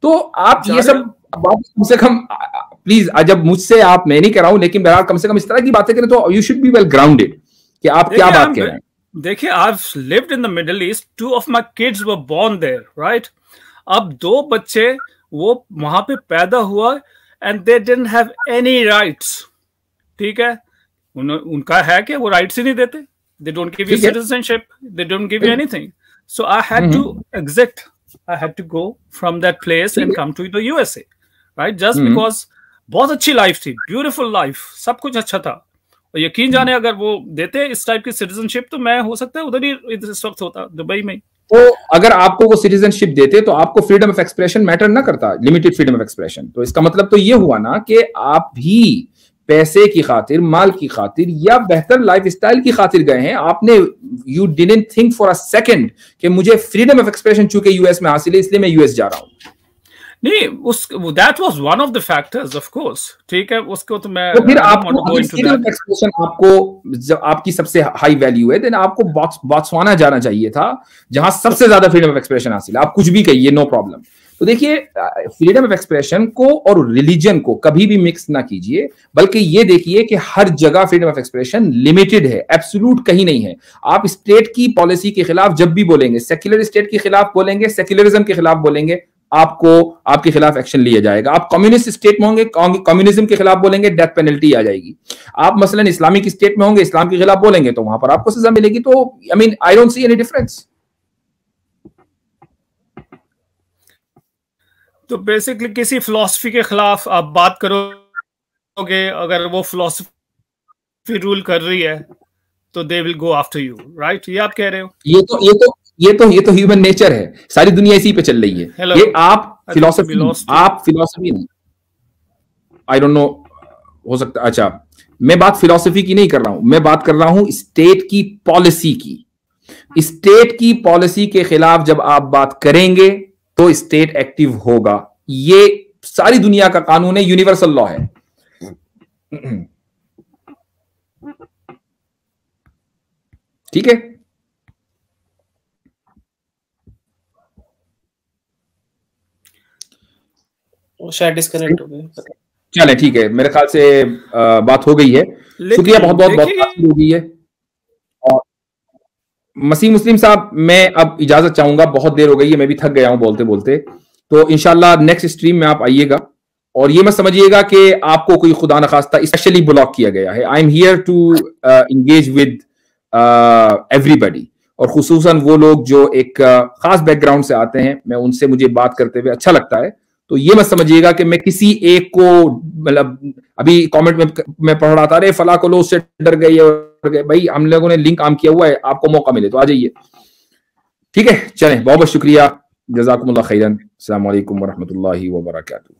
तो आप ये सब बात कम से कम प्लीज, जब मुझसे आप, मैं नहीं कह रहा हूं, लेकिन बहरहाल कम से कम इस तरह की बातें करें तो you should be well grounded कि आप क्या बात कह रहे हैं। देखिए, I've lived in the Middle East. 2 of my kids were born there, right? अब 2 बच्चे वो वहां पे पैदा हुआ and they didn't have any rights. ठीक है, उनका है कि वो राइट्स ही नहीं देते। They don't give you citizenship. They don't give you anything. So I had to exit. I had to go from that place and come to the USA, right? Just because बहुत अच्छी life थी, beautiful life, सब कुछ अच्छा था। और यकीन जाने अगर वो देते इस टाइप की सिटीजनशिप तो मैं हो सकता है उधर ही इस वक्त होता, दुबई में। तो अगर आपको वो सिटीजनशिप देते तो आपको फ्रीडम ऑफ एक्सप्रेशन मैटर ना करता, लिमिटेड फ्रीडम ऑफ एक्सप्रेशन। तो इसका मतलब तो ये हुआ ना कि आप भी पैसे की खातिर, माल की खातिर या बेहतर लाइफ स्टाइल की खातिर गए हैं। आपने you didn't think for a second कि मुझे फ्रीडम ऑफ एक्सप्रेशन चूंकि यूएस में हासिल है इसलिए मैं यूएस जा रहा हूं। नहीं, that was one of the factors, of course. ठीक है, उसको तो मैं, तो फिर आपको एक्सप्रेशन, आपको जब आपकी सबसे हाई वैल्यू है, देन आपको बॉट्सवाना जाना चाहिए था, जहां सबसे ज्यादा फ्रीडम ऑफ एक्सप्रेशन हासिल है। आप कुछ भी कहिए, नो प्रॉब्लम। तो देखिए, फ्रीडम ऑफ एक्सप्रेशन को और रिलीजन को कभी भी मिक्स ना कीजिए, बल्कि ये देखिए कि हर जगह फ्रीडम ऑफ एक्सप्रेशन लिमिटेड है, एब्सोल्यूट कहीं नहीं है। आप स्टेट की पॉलिसी के खिलाफ जब भी बोलेंगे, सेक्युलर स्टेट के खिलाफ बोलेंगे, सेक्युलरिज्म के खिलाफ बोलेंगे, आपको आपके खिलाफ एक्शन लिया जाएगा। आप कम्युनिस्ट स्टेट में होंगे, कम्युनिज्म के खिलाफ बोलेंगे, डेथ पेनल्टी आ जाएगी। आप मसलन इस्लामिक स्टेट में होंगे, इस्लाम के खिलाफ बोलेंगे, तो वहां पर आपको सजा मिलेगी। तो I mean, I don't see any difference. तो बेसिकली किसी फिलॉसफी के खिलाफ आप बात करोगे, अगर वो फिलॉसफी रूल कर रही है, तो they will go after you, right? ये आप कह रहे हो? ये तो ह्यूमन नेचर है, सारी दुनिया इसी पे चल रही है। ये आप फिलॉसफी नहीं, आई डोंट नो, हो सकता। अच्छा, मैं बात फिलॉसफी की नहीं कर रहा हूं, मैं बात कर रहा हूं स्टेट की पॉलिसी की। स्टेट की पॉलिसी के खिलाफ जब आप बात करेंगे तो स्टेट एक्टिव होगा। ये सारी दुनिया का कानून है, यूनिवर्सल लॉ है। ठीक है, वो शायद डिस्कनेक्ट हो गए। चले, ठीक है, मेरे ख्याल से बात हो गई है। शुक्रिया, बहुत बहुत बहुत हो गई है। और मसीह मुस्लिम साहब, मैं अब इजाजत चाहूंगा, बहुत देर हो गई है, मैं भी थक गया हूं बोलते बोलते। तो इंशाल्लाह नेक्स्ट स्ट्रीम में आप आइएगा, और ये मत समझिएगा कि आपको कोई खुदा न खास्ता स्पेशली ब्लॉक किया गया है। I am here to engage with everybody, और खुसूसन वो लोग जो एक खास बैकग्राउंड से आते हैं, मैं उनसे, मुझे बात करते हुए अच्छा लगता है। तो ये मत समझिएगा कि मैं किसी एक को, मतलब अभी कमेंट में मैं पढ़ रहा था, अरे फला को लोग से डर गए। भाई, हम लोगों ने लिंक आम किया हुआ है, आपको मौका मिले तो आ जाइए। ठीक है, चलें, बहुत बहुत शुक्रिया, जज़ाकुमुल्लाह खैरन। अस्सलाम वालेकुम व रहमतुल्लाहि व बरकातुहू।